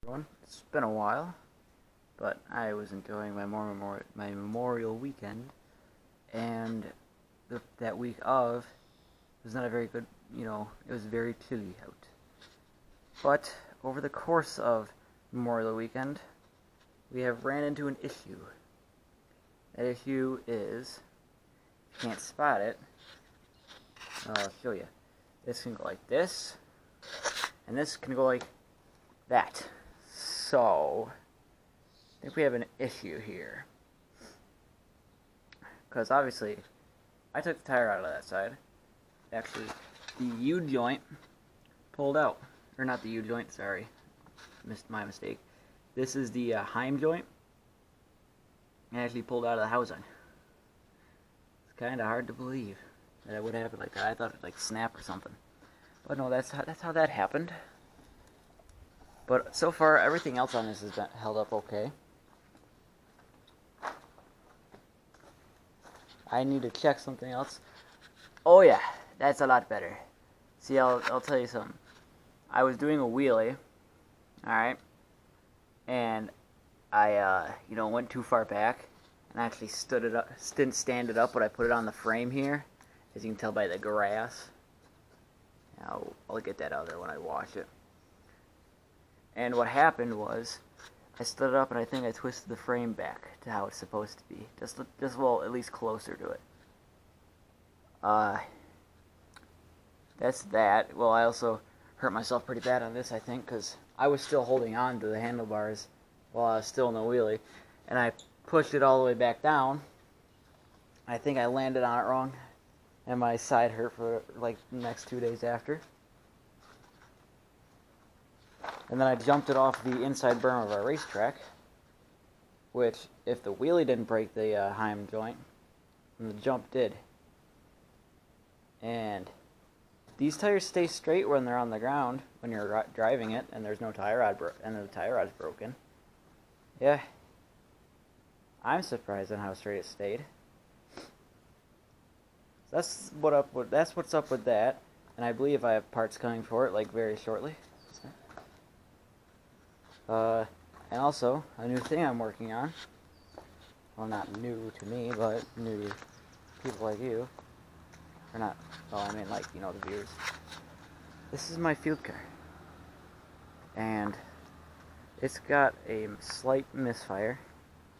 Everyone. It's been a while, but I was enjoying my Memorial weekend, and that week of was not a very good. It was very chilly out. But over the course of Memorial weekend, we have ran into an issue. That issue is, if you can't spot it, I'll show you. This can go like this, and this can go like that. So, I think we have an issue here. Because obviously, I took the tire out of that side. Actually, the U-joint pulled out. Or not the U-joint, sorry. My mistake. This is the Heim joint. It actually pulled out of the housing. It's kind of hard to believe that it would happen like that. I thought it'd like snap or something. But no, that's how that happened. But so far, everything else on this has been held up okay. I need to check something else. Oh yeah, that's a lot better. See, I'll tell you something. I was doing a wheelie, alright, and I, went too far back, and I actually didn't stand it up, but I put it on the frame here, as you can tell by the grass. I'll get that out there when I wash it. And what happened was, I stood it up and I think I twisted the frame back to how it's supposed to be. Just well, at least closer to it. That's that. Well, I also hurt myself pretty bad on this, I think, because I was still holding on to the handlebars while I was still in the wheelie. And I pushed it all the way back down. I think I landed on it wrong. And my side hurt for, like, the next 2 days after. And then I jumped it off the inside berm of our racetrack, which, if the wheelie didn't break the Heim joint, then the jump did. And these tires stay straight when they're on the ground, when you're driving it, and there's no tie rod, and the tie rod's broken. Yeah, I'm surprised on how straight it stayed. So that's what's up with that, and I believe I have parts coming for it, like, very shortly. And also, a new thing I'm working on. Well, not new to me, but new to people like you. Or not, well, I mean, like, the viewers. This is my field car. And it's got a slight misfire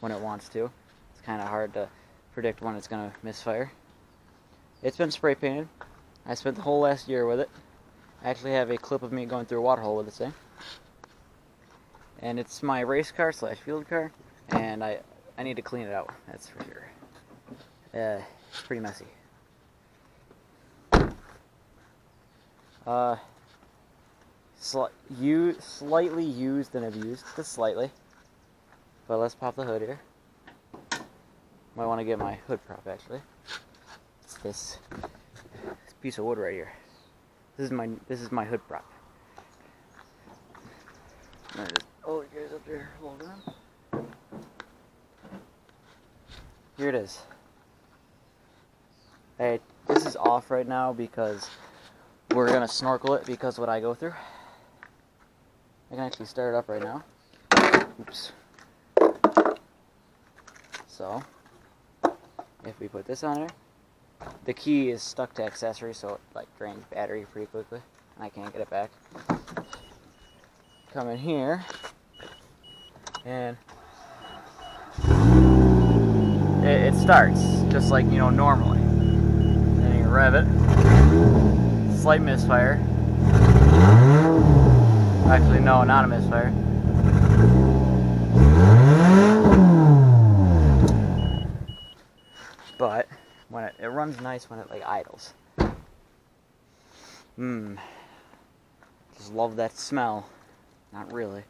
when it wants to. It's kind of hard to predict when it's going to misfire. It's been spray painted. I spent the whole last year with it. I actually have a clip of me going through a water hole with this thing. And it's my race car / field car, and I need to clean it out, that's for sure. It's pretty messy. Slightly used and abused, just slightly. But let's pop the hood here. Might want to get my hood prop, actually. It's this piece of wood right here. This is my hood prop. Oh, you guys up there, hold on. Here it is. Hey, this is off right now because we're gonna snorkel it because what I go through. I can actually start it up right now. Oops. So, if we put this on here, the key is stuck to accessory, so it like drains battery pretty quickly, and I can't get it back. Come in here, and it starts just like normally. Then you rev it, slight misfire. Actually, no, not a misfire. But when it runs nice when it like idles. Just love that smell. Not really.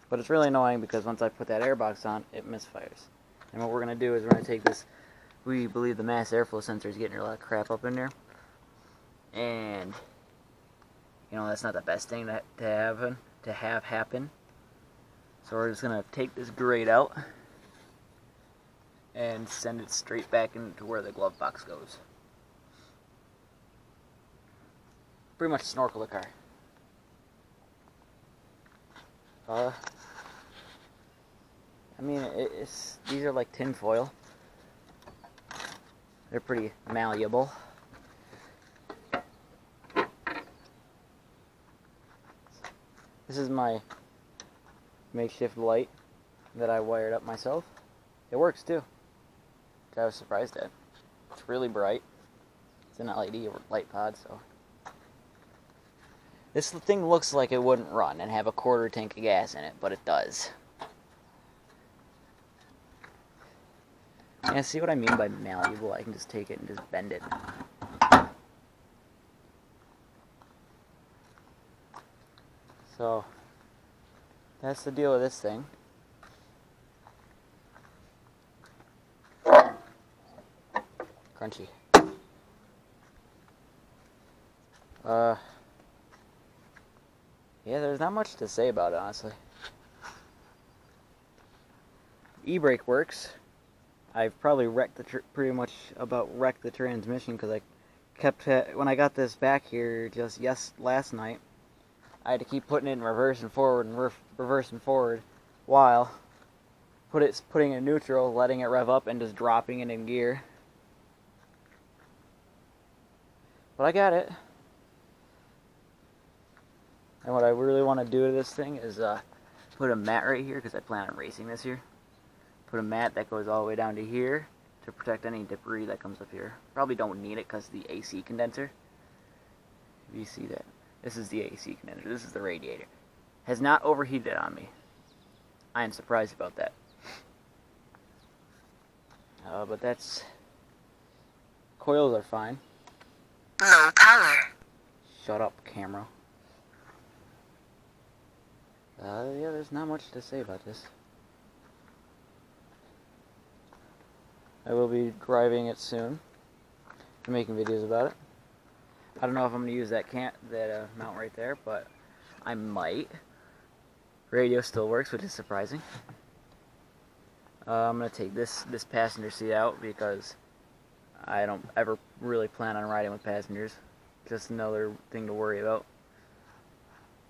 But it's really annoying because once I put that airbox on, it misfires. And what we're going to do is we're going to take this, we believe the mass airflow sensor is getting a lot of crap up in there. And, that's not the best thing to have happen. So we're just going to take this grate out and send it straight back into where the glove box goes. Pretty much snorkel the car. I mean, these are like tin foil. They're pretty malleable. This is my makeshift light that I wired up myself. It works too, which I was surprised at. It's really bright. It's an LED light pod, so. This thing looks like it wouldn't run and have a quarter tank of gas in it, but it does. Yeah, see what I mean by malleable? I can just take it and just bend it. So, that's the deal with this thing. Crunchy. Yeah, there's not much to say about it, honestly. E-brake works. I've probably pretty much wrecked the transmission because I kept, when I got this back here just last night, I had to keep putting it in reverse and forward and reverse and forward while putting it in neutral, letting it rev up, and just dropping it in gear. But I got it. And what I really want to do to this thing is put a mat right here because I plan on racing this year. Put a mat that goes all the way down to here to protect any debris that comes up here. Probably don't need it because of the AC condenser. If you see that. This is the AC condenser. This is the radiator. Has not overheated on me. I am surprised about that. But that's... Coils are fine. Low power. Shut up, camera. Yeah, there's not much to say about this. I will be driving it soon. I'm making videos about it. I don't know if I'm going to use that mount right there, but I might. Radio still works, which is surprising. I'm going to take this passenger seat out because I don't ever really plan on riding with passengers. Just another thing to worry about.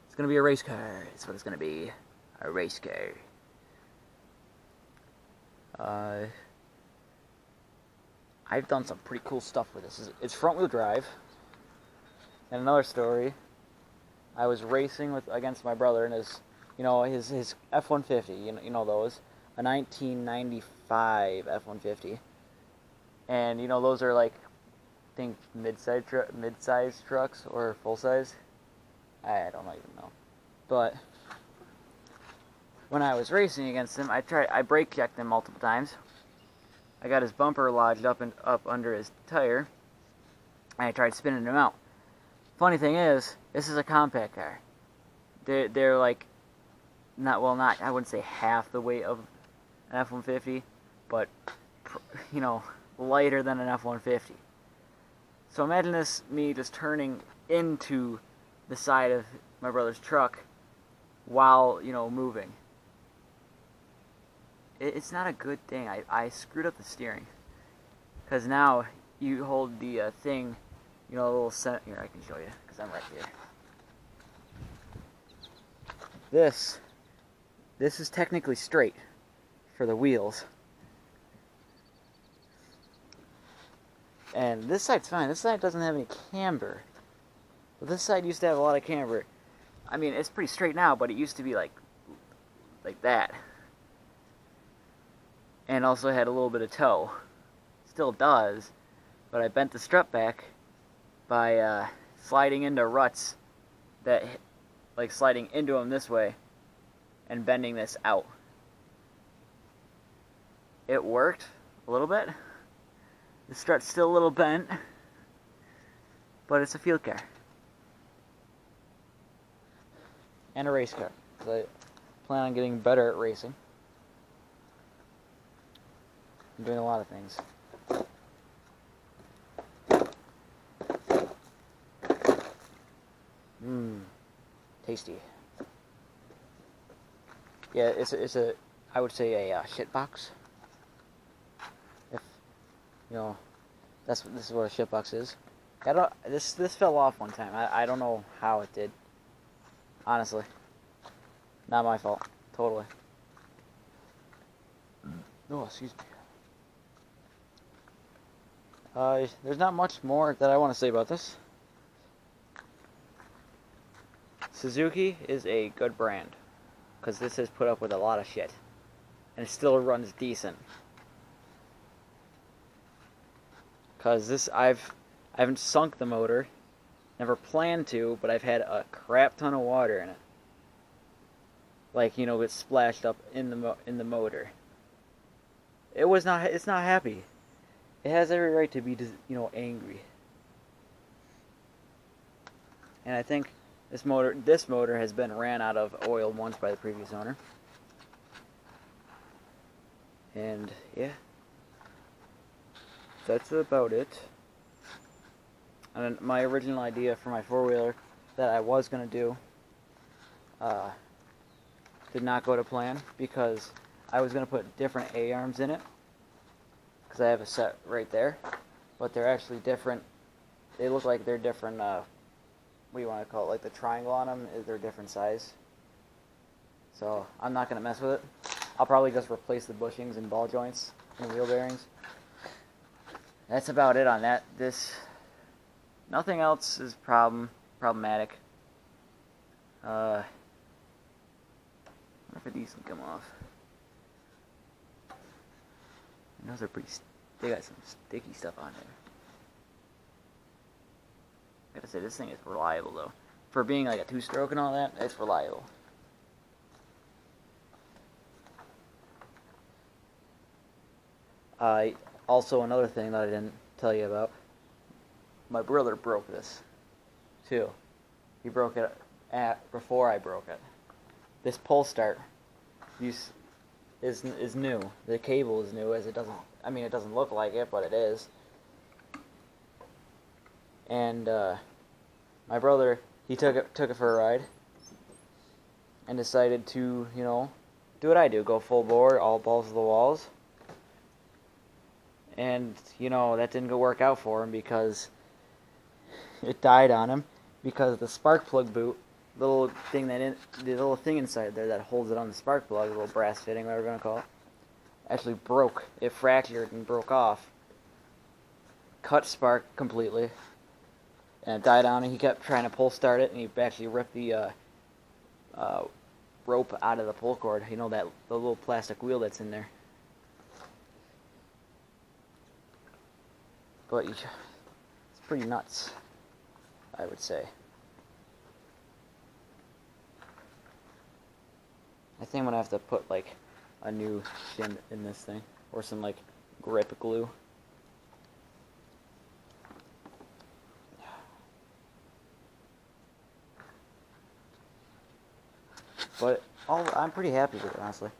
It's going to be a race car. That's what it's going to be. A race car. I've done some pretty cool stuff with this. It's front-wheel drive. And another story, I was racing against my brother in his F-150. You know those, a 1995 F-150. And those are like, I think mid-size trucks or full-size. I don't even know. But when I was racing against him, I brake checked him multiple times. I got his bumper lodged up under his tire, and I tried spinning him out. Funny thing is, this is a compact car. They're like, not I wouldn't say half the weight of an F-150, but lighter than an F-150. So imagine me just turning into the side of my brother's truck while moving. It's not a good thing. I screwed up the steering. Because now you hold the thing, a little center. Here, I can show you, because I'm right here. This is technically straight for the wheels. And this side's fine. This side doesn't have any camber. But this side used to have a lot of camber. I mean, it's pretty straight now, but it used to be like that. And also had a little bit of toe. Still does, but I bent the strut back by sliding into ruts sliding into them this way and bending this out. It worked a little bit. The strut's still a little bent, but it's a field car. And a race car. So I plan on getting better at racing. I'm doing a lot of things. Tasty. Yeah, it's a I would say a shit box. If this is what a shit box is. This fell off one time. I don't know how it did. Honestly. Not my fault. Totally. Oh, excuse me. There's not much more that I want to say about this. Suzuki is a good brand, because this has put up with a lot of shit, and it still runs decent. Because this, I haven't sunk the motor, never planned to, but I've had a crap ton of water in it. Like, you know, it's splashed up in the motor. It's not happy. It has every right to be, you know, angry. And I think this motor has been ran out of oil once by the previous owner. And yeah, that's about it. And my original idea for my four-wheeler that I was gonna do did not go to plan, because I was gonna put different A-arms in it, because I have a set right there, but they're actually different. They look like they're different. What do you want to call it? Like the triangle on them is their different size. So I'm not gonna mess with it. I'll probably just replace the bushings and ball joints and wheel bearings. That's about it on that. Nothing else is problematic. I wonder if these can come off. Those are pretty. They got some sticky stuff on there. I gotta say, this thing is reliable though. For being like a two-stroke and all that, it's reliable. Also, another thing that I didn't tell you about. My brother broke this too. He broke it before I broke it. This pull start is new. The cable is new, as it doesn't. I mean, it doesn't look like it, but it is. And my brother, he took it for a ride, and decided to, you know, do what I do: go full bore, all balls to the walls. And you know, that didn't go work out for him, because it died on him, because the spark plug boot, the little thing inside there that holds it on the spark plug, the little brass fitting, whatever we're gonna call it, actually broke. It fractured and broke off. Cut spark completely. And it died on him. He kept trying to pull start it, and he actually ripped the rope out of the pull cord. You know, the little plastic wheel that's in there. But it's pretty nuts, I would say. I think I'm gonna have to put like a new shim in this thing, or some like grip glue. But I'm pretty happy with it, honestly.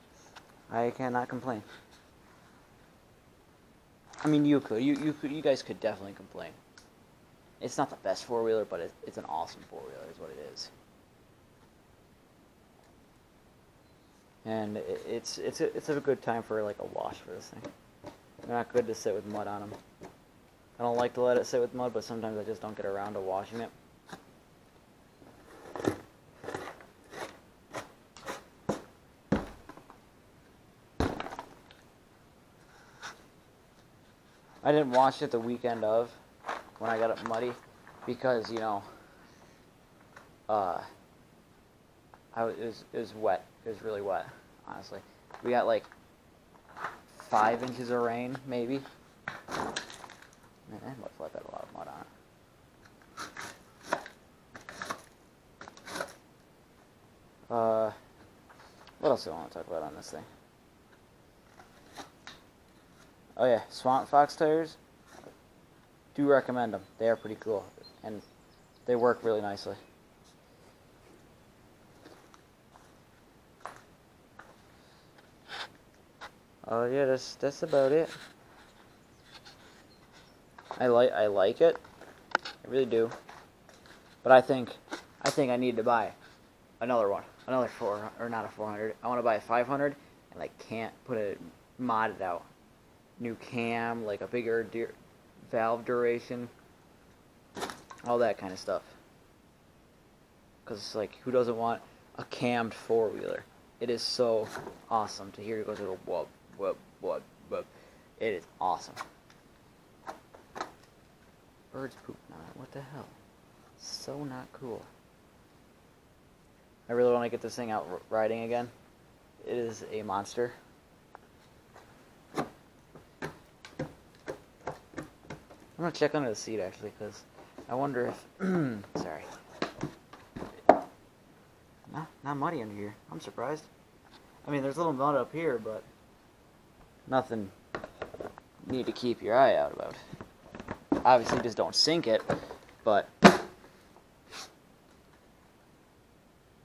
I cannot complain. I mean, you guys could definitely complain. It's not the best four-wheeler, but it's an awesome four-wheeler, is what it is. And it's a good time for like a wash for this thing. They're not good to sit with mud on them. I don't like to let it sit with mud, but sometimes I just don't get around to washing it. I didn't wash it the weekend of, when I got it muddy, because, you know, it was wet. It was really wet, honestly. We got like 5 inches of rain, maybe. Man, that must have had a lot of mud on it. What else do I want to talk about on this thing? Oh yeah, Swamp Fox tires. Do recommend them. They are pretty cool, and they work really nicely. Oh yeah, that's about it. I like it. I really do. But I think I need to buy another one. Another not a 400. I want to buy a 500, and I can't put it modded out. New cam, like a bigger valve duration, all that kind of stuff. Because, like, who doesn't want a cammed four-wheeler. It is so awesome to hear it go through the whoop, whoop, whoop, whoop. It is awesome. Birds pooping on it. What the hell? So not cool. I really want to get this thing out riding again. It is a monster. I'm gonna check under the seat actually, because I wonder if sorry. Not muddy under here. I'm surprised. I mean, there's a little mud up here, but nothing you need to keep your eye out about. Obviously, just don't sink it, but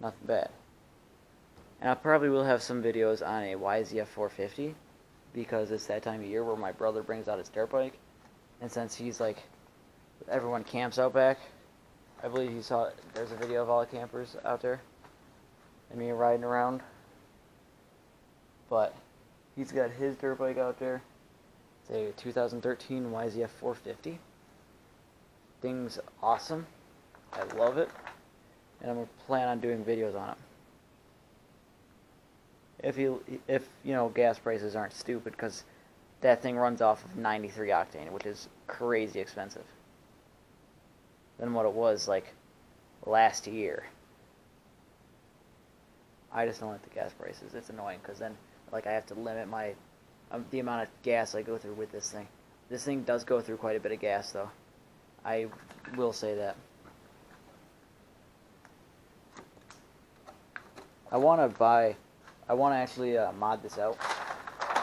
nothing bad. And I probably will have some videos on a YZF 450, because it's that time of year where my brother brings out his dirt bike, and since he's like, everyone camps out back, I believe you saw, there's a video of all the campers out there, and me riding around, but he's got his dirt bike out there. It's a 2013 YZF 450. Thing's awesome. I love it, and I'm gonna plan on doing videos on it. If you know, gas prices aren't stupid, because that thing runs off of 93 octane, which is crazy expensive than what it was like last year. I just don't like the gas prices. It's annoying, because then like I have to limit my the amount of gas I go through with this thing. This thing does go through quite a bit of gas, though. I will say that. I want to actually mod this out.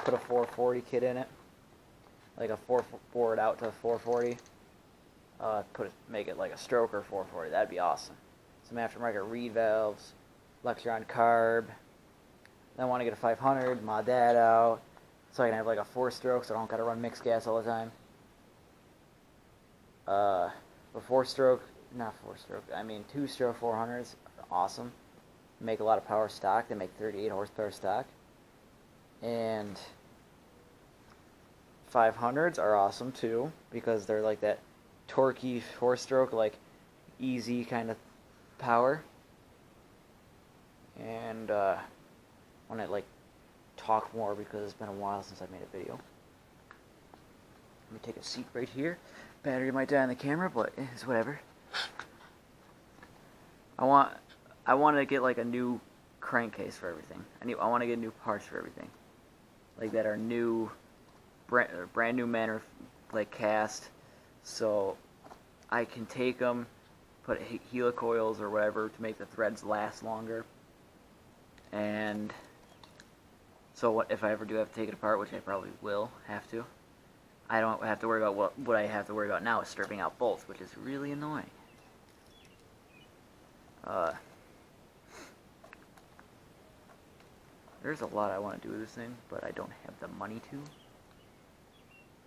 Put a 440 kit in it, like a 4 out to a 440. Make it like a stroker 440. That'd be awesome. Some aftermarket reed valves, Lectron carb. Then I want to get a 500, mod that out, so I can have like a 4-stroke, so I don't gotta run mixed gas all the time. A 4-stroke, not 4-stroke, I mean 2-stroke 400s are awesome. Make a lot of power stock. They make 38 horsepower stock. And 500s are awesome too, because they're like that torquey 4-stroke, like easy kind of power. And I want to like talk more because it's been a while since I made a video. Let me take a seat right here. Battery might die on the camera, but it's whatever. I want to get like a new crankcase for everything. I want to get new parts for everything, like that are new, brand new manner, like cast, so I can take them, put helicoils or whatever to make the threads last longer. And so what if I ever do have to take it apart, which I probably will have to, I don't have to worry about what I have to worry about now is stripping out bolts, which is really annoying. There's a lot I want to do with this thing, but I don't have the money to,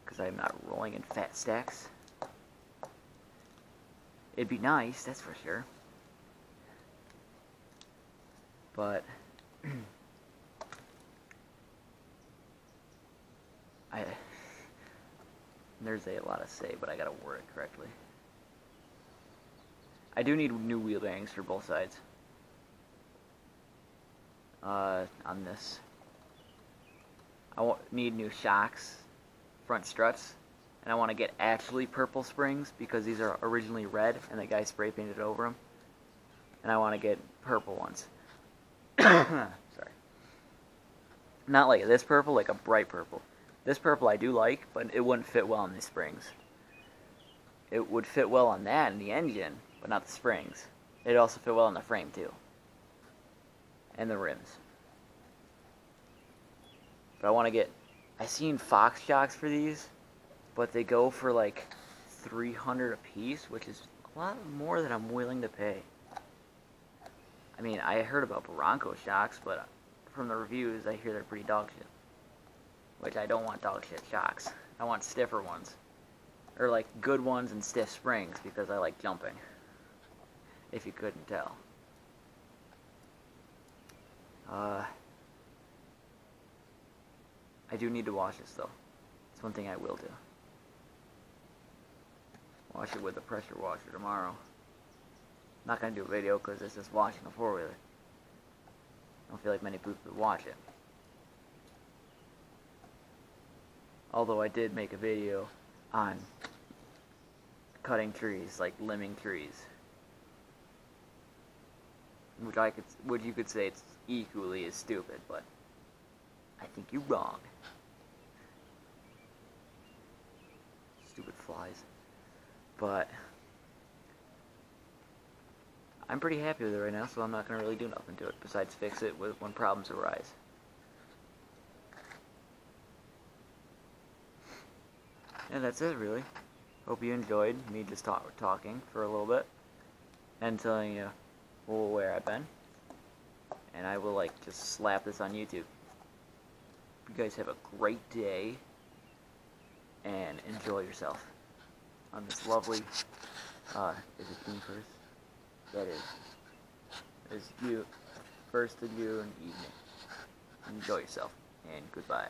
because I'm not rolling in fat stacks. It'd be nice, that's for sure. But there's a lot to say, but I gotta word it correctly. I do need new wheel bearings for both sides. On this, I need new shocks, front struts, and I want to get actually purple springs because these are originally red and the guy spray painted over them, and I want to get purple ones. Sorry, not like this purple, like a bright purple. This purple I do like, but it wouldn't fit well on these springs. It would fit well on that in the engine, but not the springs. It'd also fit well on the frame too, and the rims. But I want to get, I seen Fox shocks for these, but they go for like $300 a piece, which is a lot more than I'm willing to pay. I mean, I heard about Bronco shocks, but from the reviews, I hear they're pretty dog shit. Which I don't want dog shit shocks. I want stiffer ones. Or like good ones and stiff springs, because I like jumping. If you couldn't tell. I do need to wash this though. It's one thing I will do. Wash it with a pressure washer tomorrow. Not gonna do a video because it's just washing a 4-wheeler. don't feel like many people would watch it. Although I did make a video on cutting trees, like limbing trees, which you could say it's equally as stupid, but I think you're wrong. Stupid flies. But I'm pretty happy with it right now, so I'm not going to really do nothing to it besides fix it when problems arise. And that's it, really. Hope you enjoyed me just talking for a little bit and telling you where I've been. And I will, just slap this on YouTube. You guys have a great day and enjoy yourself on this lovely, is it June 1st? That is. It's you, 1st of June evening. Enjoy yourself, and goodbye.